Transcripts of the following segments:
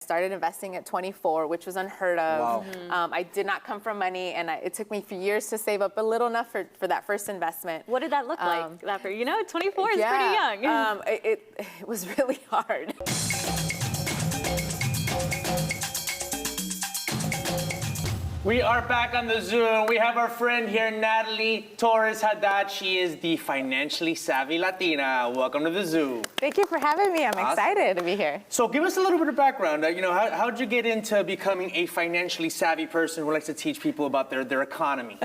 Started investing at 24, which was unheard of. Wow. I did not come from money, and it took me a few years to save up a little enough for that first investment. What did that look like? After 24 is pretty young. It was really hard. We are back on the Zoom. We have our friend here, Natalie Torres Haddad. She is the financially savvy Latina. Welcome to the Zoo. Thank you for having me. I'm excited to be here. So give us a little bit of background. How did you get into becoming a financially savvy person who likes to teach people about their economy?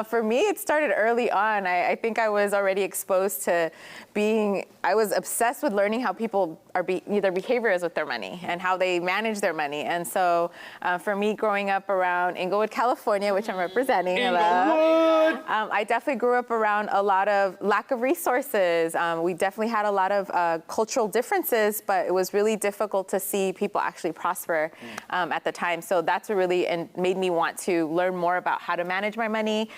For me, it started early on. I think I was already exposed to I was obsessed with learning how people their behavior is with their money and how they manage their money. And so for me, growing up around Inglewood, California, which I'm representing, I definitely grew up around a lot of lack of resources. We definitely had a lot of cultural differences, but it was really difficult to see people actually prosper at the time. So that's what really made me want to learn more about how to manage my money,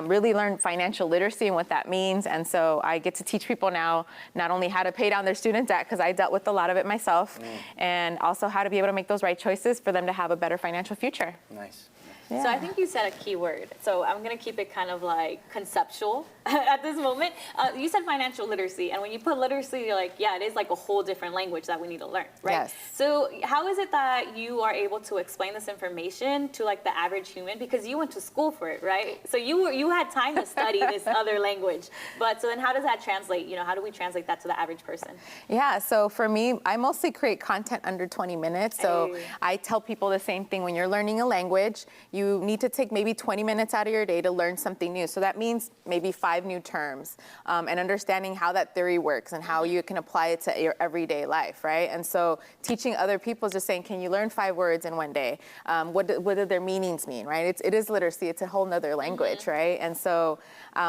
really learn financial literacy and what that means. And so I get to teach people now not only how to pay down their student debt, because I dealt with a lot of it myself, and also how to be able to make those right choices for them to have a better financial future. Nice. Yeah. So I think you said a key word. So I'm going to keep it kind of like conceptual at this moment. You said financial literacy. And when you put literacy, you're like, yeah, it is like a whole different language that we need to learn, right? Yes. So how is it that you are able to explain this information to like the average human? Because you went to school for it, right? So you had time to study this other language. But so then how does that translate? How do we translate that to the average person? Yeah, so for me, I mostly create content under 20 minutes. So I tell people the same thing. When you're learning a language, you need to take maybe 20 minutes out of your day to learn something new. So that means maybe 5 new terms, and understanding how that theory works and how you can apply it to your everyday life, right? And so teaching other people is just saying, can you learn 5 words in one day? What do their meanings mean, right? It is literacy. It's a whole nother language, right? And so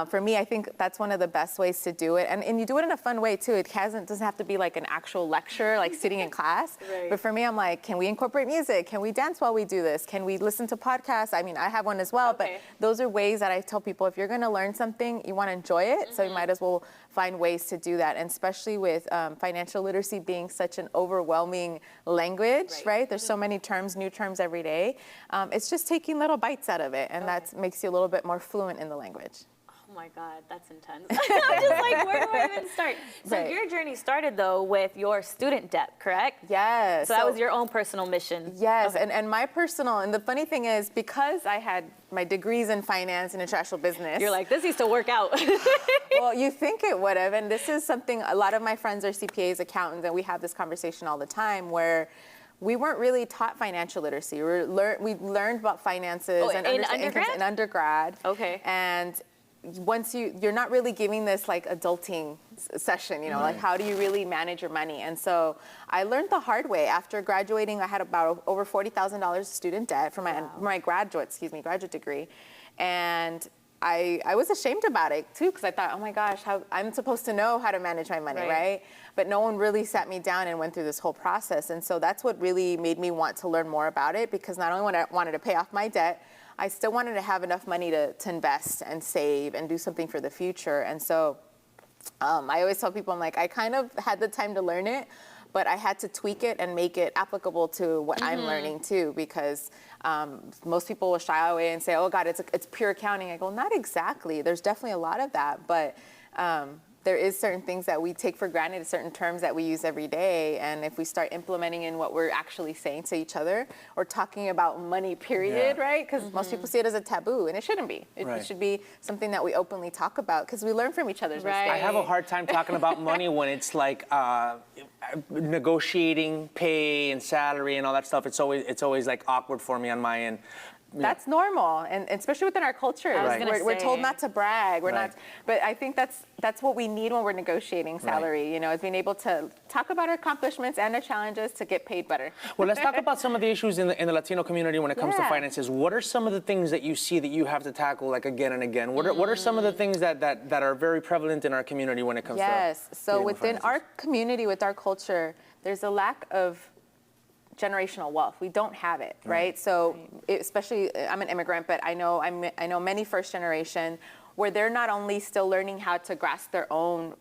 for me, I think that's one of the best ways to do it. And you do it in a fun way, too. It doesn't have to be like an actual lecture, like sitting in class. Right. But for me, I'm like, can we incorporate music? Can we dance while we do this? Can we listen to podcasts? I mean, I have one as well, but those are ways that I tell people, if you're going to learn something, you want to enjoy it, so you might as well find ways to do that. And especially with financial literacy being such an overwhelming language, right? There's so many terms, new terms every day. It's just taking little bites out of it, and that makes you a little bit more fluent in the language. Oh my God, that's intense. I'm just like, where do I even start? So your journey started though with your student debt, correct? Yes. So that was your own personal mission. Yes, and my personal, and the funny thing is, because I had my degrees in finance and international business. You're like, this needs to work out. Well, you think it would have, and this is something, a lot of my friends are CPAs, accountants, and we have this conversation all the time where we weren't really taught financial literacy. We learned about finances in undergrad? In undergrad. Okay. And once you're not really giving this like adulting session, like how do you really manage your money? And so I learned the hard way. After graduating, I had about over $40,000 student debt for my graduate degree. And I was ashamed about it too, because I thought, oh my gosh, I'm supposed to know how to manage my money, right? But no one really sat me down and went through this whole process. And so that's what really made me want to learn more about it, because not only wanted to pay off my debt, I still wanted to have enough money to invest and save and do something for the future. And so I always tell people, I'm like, I kind of had the time to learn it, but I had to tweak it and make it applicable to what I'm learning too, because most people will shy away and say, oh God, it's pure accounting. I go, not exactly. There's definitely a lot of that, but there is certain things that we take for granted, certain terms that we use every day. And if we start implementing in what we're actually saying to each other, or talking about money, period, right? Because most people see it as a taboo, and it shouldn't be. It should be something that we openly talk about, because we learn from each other's mistakes. I have a hard time talking about money when it's like negotiating pay and salary and all that stuff. It's always like awkward for me on my end. That's normal, and especially within our culture. We're told not to brag. We're not, but I think that's what we need when we're negotiating salary. Is being able to talk about our accomplishments and our challenges to get paid better. Well, let's talk about some of the issues in the Latino community when it comes to finances. What are some of the things that you see that you have to tackle like again and again? What are some of the things that are very prevalent in our community when it comes to so within our community, with our culture, there's a lack of generational wealth. We don't have it, right? So especially, I'm an immigrant, but I know many first generation where they're not only still learning how to grasp their own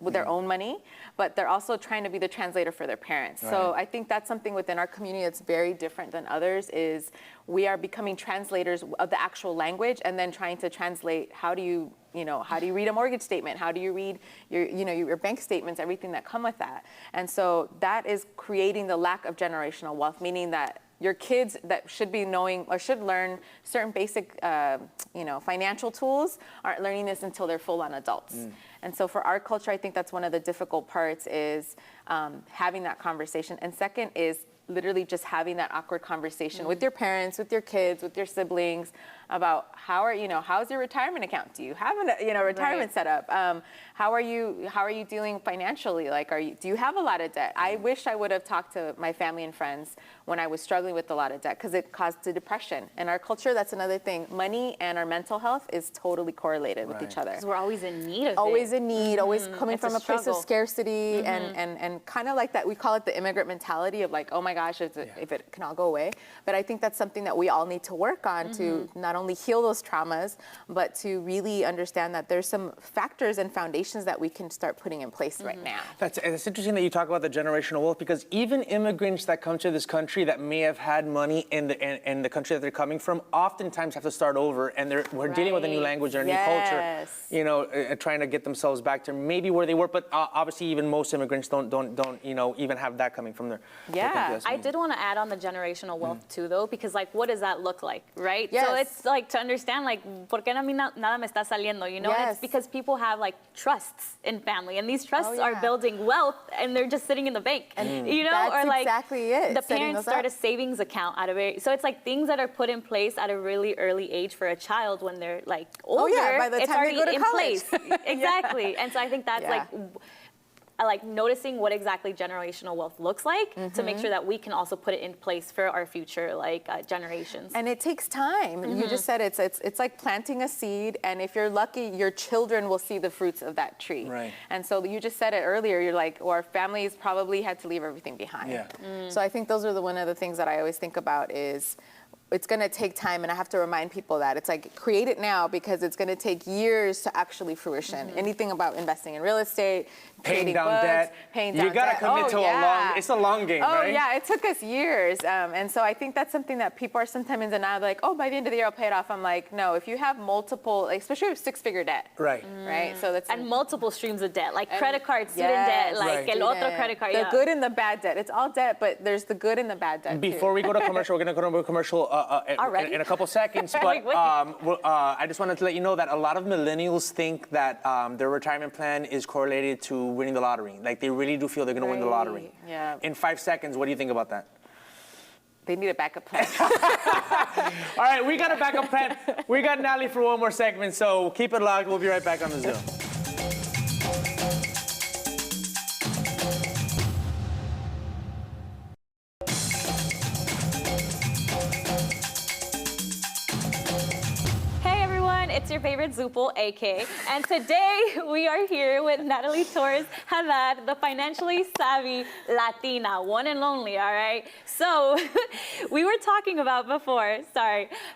money, but they're also trying to be the translator for their parents. So I think that's something within our community that's very different than others, is we are becoming translators of the actual language and then trying to translate how do you read a mortgage statement? How do you read your bank statements, everything that come with that? And so that is creating the lack of generational wealth, meaning that your kids that should be knowing or should learn certain basic, financial tools aren't learning this until they're full-on adults. And so for our culture, I think that's one of the difficult parts is having that conversation. And second is literally just having that awkward conversation with your parents, with your kids, with your siblings about how's your retirement account? Do you have a retirement set up? How are you dealing financially? Like, do you have a lot of debt? I wish I would have talked to my family and friends when I was struggling with a lot of debt, because it caused the depression. In our culture, that's another thing. Money and our mental health is totally correlated with each other. Because we're always in need of it. Always in need, always coming It's from a a place of struggle. scarcity and kind of like that. We call it the immigrant mentality of like, oh my gosh, if it can all go away. But I think that's something that we all need to work on to not only heal those traumas, but to really understand that there's some factors and foundations that we can start putting in place right now. It's interesting that you talk about the generational wealth, because even immigrants that come to this country that may have had money in the country that they're coming from, oftentimes have to start over, and we're dealing with a new language and a new culture, trying to get themselves back to maybe where they were. But obviously, even most immigrants don't even have that coming from their country. I did want to add on the generational wealth too, though, because like, what does that look like, right? Yes. So it's like to understand, like, ¿por qué a mí nada me está saliendo? You know, and it's because people have like trusts in family, and these trusts are building wealth, and they're just sitting in the bank, That's or like exactly it. the Setting parents those start up. a savings account out of it. So it's like things that are put in place at a really early age for a child when they're like older. By the it's time they already go to in college. place. Exactly. And so I think that's like noticing what exactly generational wealth looks like to make sure that we can also put it in place for our future generations. And it takes time. You just said it's like planting a seed, and if you're lucky, your children will see the fruits of that tree. Right. And so you just said it earlier. You're like, our families probably had to leave everything behind. Yeah. So I think those are one of the things that I always think about is it's going to take time, and I have to remind people that it's like create it now, because it's going to take years to actually fruition. Anything about investing in real estate, Paying creating down books, debt. paying down You gotta debt. commit to it's a long game, Oh right? yeah, it took us years, and so I think that's something that people are sometimes in denial. Like, oh, by the end of the year I'll pay it off. I'm like, no. If you have multiple, especially with six-figure debt, Right. right? So that's And multiple streams of debt, like credit card, student debt, like el otro credit card. The good and the bad debt. It's all debt, but there's the good and the bad debt. Before we go to commercial, we're going to go to a commercial in a couple seconds. But Like, wait. I just wanted to let you know that a lot of millennials think that their retirement plan is correlated to winning the lottery. Like, they really do feel they're going to win the lottery. Yeah. In 5 seconds, what do you think about that? They need a backup plan. All right, we got a backup plan. We got Natalie for one more segment, so keep it locked. We'll be right back on the Zoom. Hey everyone, it's your favorite Zupul, AK, and today we are here with Natalie Torres Haddad, the financially savvy Latina, one and only, all right? So we were talking about before,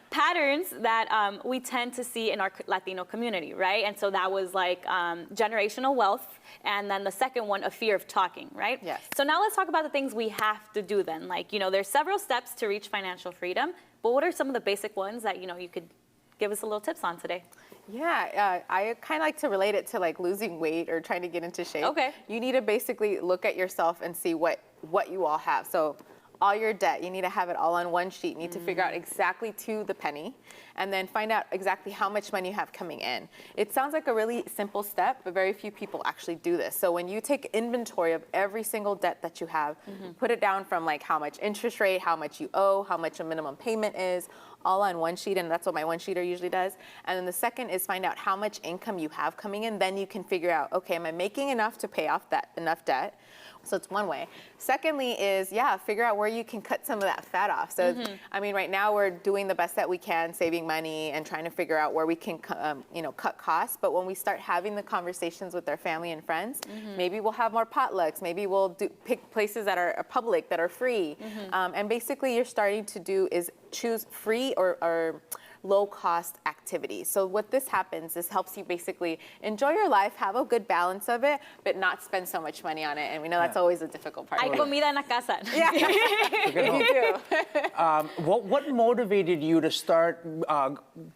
patterns that we tend to see in our Latino community, right? And so that was like generational wealth, and then the second one, a fear of talking, right? Yes. So now let's talk about the things we have to do then. Like, there's several steps to reach financial freedom, but what are some of the basic ones that, you could give us a little tips on today? Yeah, I kind of like to relate it to like losing weight or trying to get into shape. Okay. You need to basically look at yourself and see what you all have. So all your debt, you need to have it all on one sheet. You need to figure out exactly to the penny, and then find out exactly how much money you have coming in. It sounds like a really simple step, but very few people actually do this. So when you take inventory of every single debt that you have, put it down from like how much interest rate, how much you owe, how much a minimum payment is, all on one sheet, and that's what my one-sheeter usually does. And then the second is find out how much income you have coming in. Then you can figure out, okay, am I making enough to pay off enough debt? So it's one way. Secondly is, figure out where you can cut some of that fat off. So, I mean, right now we're doing the best that we can, saving money and trying to figure out where we can, cut costs. But when we start having the conversations with our family and friends, maybe we'll have more potlucks. Maybe we'll pick places that are public, that are free. And basically you're starting to do is choose free or low-cost activity. So what this happens is helps you basically enjoy your life, have a good balance of it, but not spend so much money on it. And we know that's always a difficult part. Hay comida en la casa. Yeah, Good you do. What motivated you to start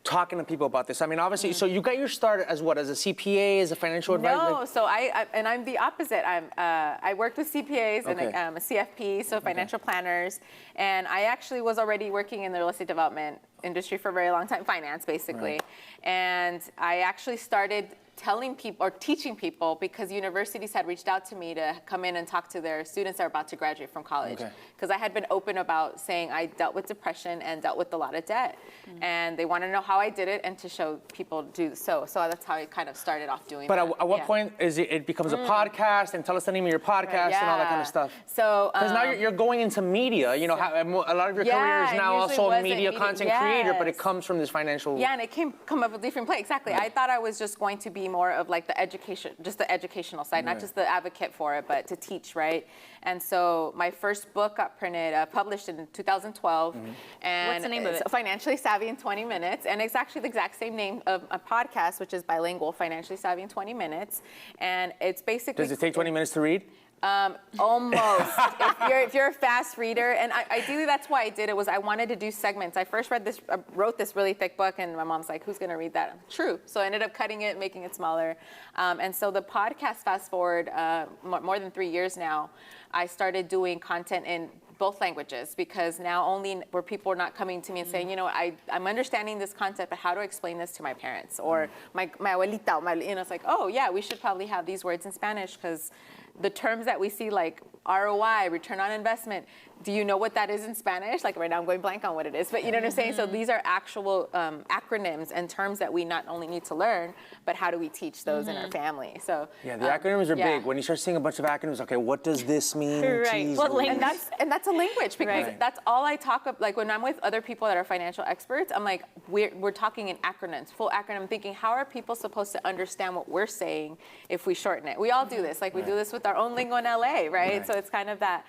talking to people about this? I mean, obviously, so you got your start as what, as a CPA, as a financial advisor? No, so I'm the opposite. I worked with CPAs and Okay. I'm a CFP, so financial planners, and I actually was already working in the real estate development industry for a very long time, finance basically, and I actually started telling people or teaching people because universities had reached out to me to come in and talk to their students that are about to graduate from college. Because I had been open about saying I dealt with depression and dealt with a lot of debt. And they want to know how I did it and to show people do so. So that's how I kind of started off doing But that. at what point is it becomes a podcast? And tell us the name of your podcast and all that kind of stuff. So Because now you're going into media. You know, a lot of your career is it now usually also a wasn't media content creator, but it yes. comes from this financial. Yeah, and it come up with a different place. Exactly. I thought I was just going to be more of like the education, just the educational side, not just the advocate for it, but to teach, right? And so my first book got printed, published in 2012. And What's the name of it's it? Financially Savvy in 20 Minutes. And it's actually the exact same name of a podcast, which is bilingual, Financially Savvy in 20 Minutes. And it's basically... Does it take 20 minutes to read? Almost. if you're a fast reader, and ideally that's why I did it, was I wanted to do segments. I first wrote this really thick book, and my mom's like, who's gonna read that? True. So I ended up cutting it, making it smaller. And so the podcast, fast forward more than 3 years now, I started doing content in both languages, because now only where people are not coming to me and saying, you know, I'm understanding this concept, but how do I explain this to my parents or my abuelita, you know, it's like, oh yeah, we should probably have these words in Spanish, because the terms that we see like ROI, return on investment, do you know what that is in Spanish? Like right now I'm going blank on what it is, but you know what I'm saying? So these are actual acronyms and terms that we not only need to learn, but how do we teach those in our family? So Yeah, the acronyms are big. When you start seeing a bunch of acronyms, okay, what does this mean? Right. Jeez, What language? And that's a language, because Right. that's all I talk about. Like when I'm with other people that are financial experts, I'm like, we're talking in acronyms, full acronym, thinking, how are people supposed to understand what we're saying if we shorten it? We all do this. Like we do this with our own lingo in LA, right? So it's kind of that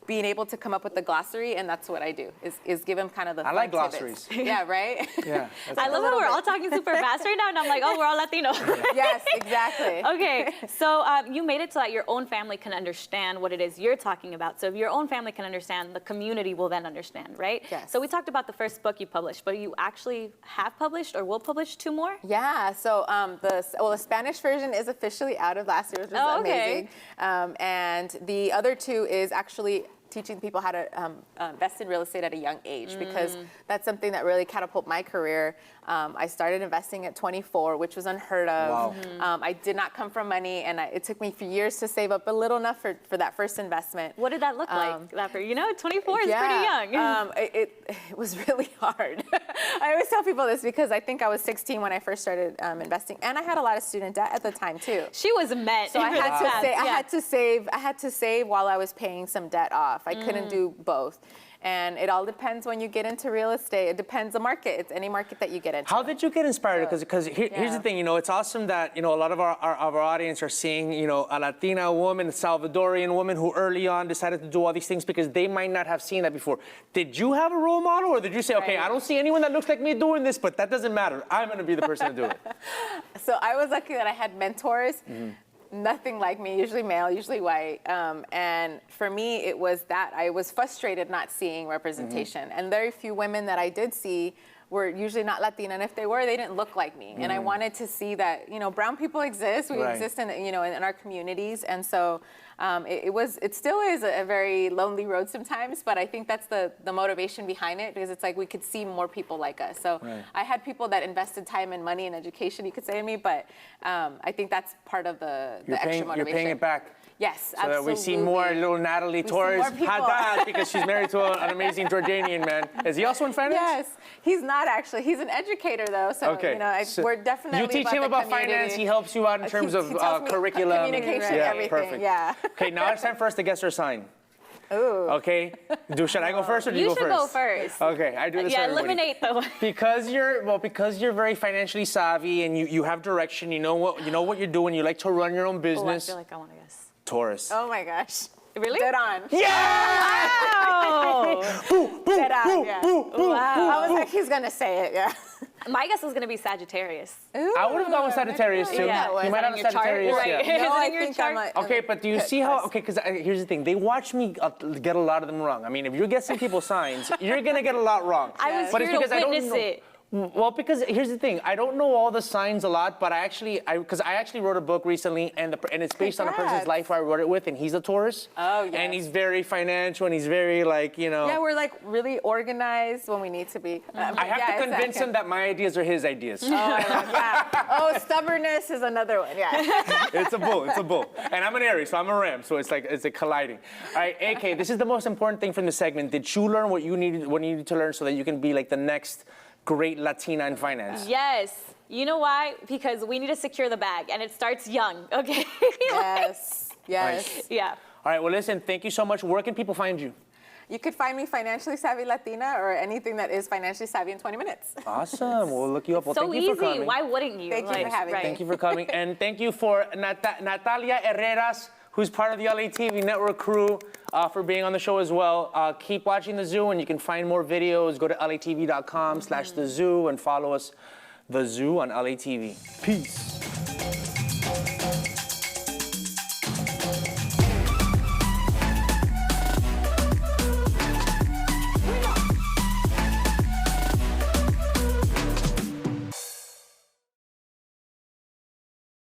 being able to come up with the glossary, and that's what I do, is give them kind of the I like fun tidbits. glossaries. Yeah, right? Yeah. I love how we're all talking super fast right now, and I'm like, oh, we're all Latino. Yes, exactly. Okay, so you made it so that your own family can understand what it is you're talking about. So if your own family can understand, the community will then understand, right? Yes. So we talked about the first book you published, but you actually have published or will publish 2 more? Yeah, so the Spanish version is officially out of last year, which was amazing. And the other 2 is actually teaching people how to invest in real estate at a young age, because that's something that really catapulted my career. I started investing at 24, which was unheard of. Wow. I did not come from money, and it took me a few years to save up a little enough for that first investment. What did that look like? You know, 24 is pretty young. It was really hard. I always tell people this because I think I was 16 when I first started investing, and I had a lot of student debt at the time too. She was meant. So I had to save while I was paying some debt off. I couldn't do both. And it all depends when you get into real estate. It depends the market. It's any market that you get into. How did you get inspired? Because here's the thing, you know, it's awesome that, you know, a lot of our audience are seeing, you know, a Latina woman, a Salvadorian woman who early on decided to do all these things because they might not have seen that before. Did you have a role model, or did you say, okay, I don't see anyone that looks like me doing this, but that doesn't matter. I'm going to be the person to do it. So I was lucky that I had mentors. Nothing like me, usually male, usually white. And for me, it was that I was frustrated not seeing representation. And very few women that I did see were usually not Latina, and if they were, they didn't look like me. And I wanted to see that, you know, brown people exist. We exist in, you know, in our communities. And so it still is a very lonely road sometimes, but I think that's the motivation behind it, because it's like we could see more people like us. So I had people that invested time and money and education, you could say to me, but I think that's part of the extra motivation. You're paying it back. Yes, so absolutely. that we see more little Natalie Torres, Haddad, because she's married to an amazing Jordanian man. Is he also in finance? Yes, he's not actually. He's an educator though, so you know, we're definitely. You teach him about finance. He helps you out in terms of curriculum, communication, everything. Perfect. Yeah. Okay, now it's time for us to guess her sign. Ooh. Okay. Should I go first, or do you go first? You should go first. Okay, I do this. Yeah, for everybody. eliminate though. Because you're very financially savvy and you have direction. You know what you're doing. You like to run your own business. I feel like I want to guess. Taurus. Oh my gosh. Really? Dead on. Yeah! Wow. Boo, boo, Dead on. boo, Yeah. boo, boo, Wow. I was he's gonna say it, yeah. My guess was gonna be Sagittarius. I would have gone with Sagittarius too. Yeah. You might have a Is that on your Sagittarius, chart? yeah. Right. Is No, it I in your think chart? I'm Okay, but do you see how? Okay, because here's the thing. They watch me get a lot of them wrong. I mean, if you're guessing people's signs, you're gonna get a lot wrong. I was But here it's because to I don't witness know. it. Well, because here's the thing. I don't know all the signs a lot, but I actually wrote a book recently, and it's based on a person's Congrats. life who I wrote it with, and he's a Taurus. Oh, yes. And he's very financial, and he's very like, you know. Yeah, we're like really organized when we need to be. I have to convince him that my ideas are his ideas. Oh, stubbornness is another one. Yeah. It's a bull. It's a bull. And I'm an Aries, so I'm a Ram. So it's a colliding. All right, AK, this is the most important thing from the segment. Did you learn what you needed to learn so that you can be like the next great Latina in finance? Yes. You know why? Because we need to secure the bag, and it starts young. Okay. Yes. Yes. Right. Yeah. All right, well, listen, thank you so much. Where can people find you? You could find me Financially Savvy Latina or anything that is financially savvy in 20 minutes. Awesome. We'll look you up. Well, So thank you for easy. coming. Why wouldn't you? Thank you for having me. right. Thank you for coming. And thank you for Natalia Herreras, who's part of the LA TV network crew, for being on the show as well. Keep watching The Zoo, and you can find more videos. Go to latv.com/The Zoo and follow us, The Zoo, on LA TV. Peace.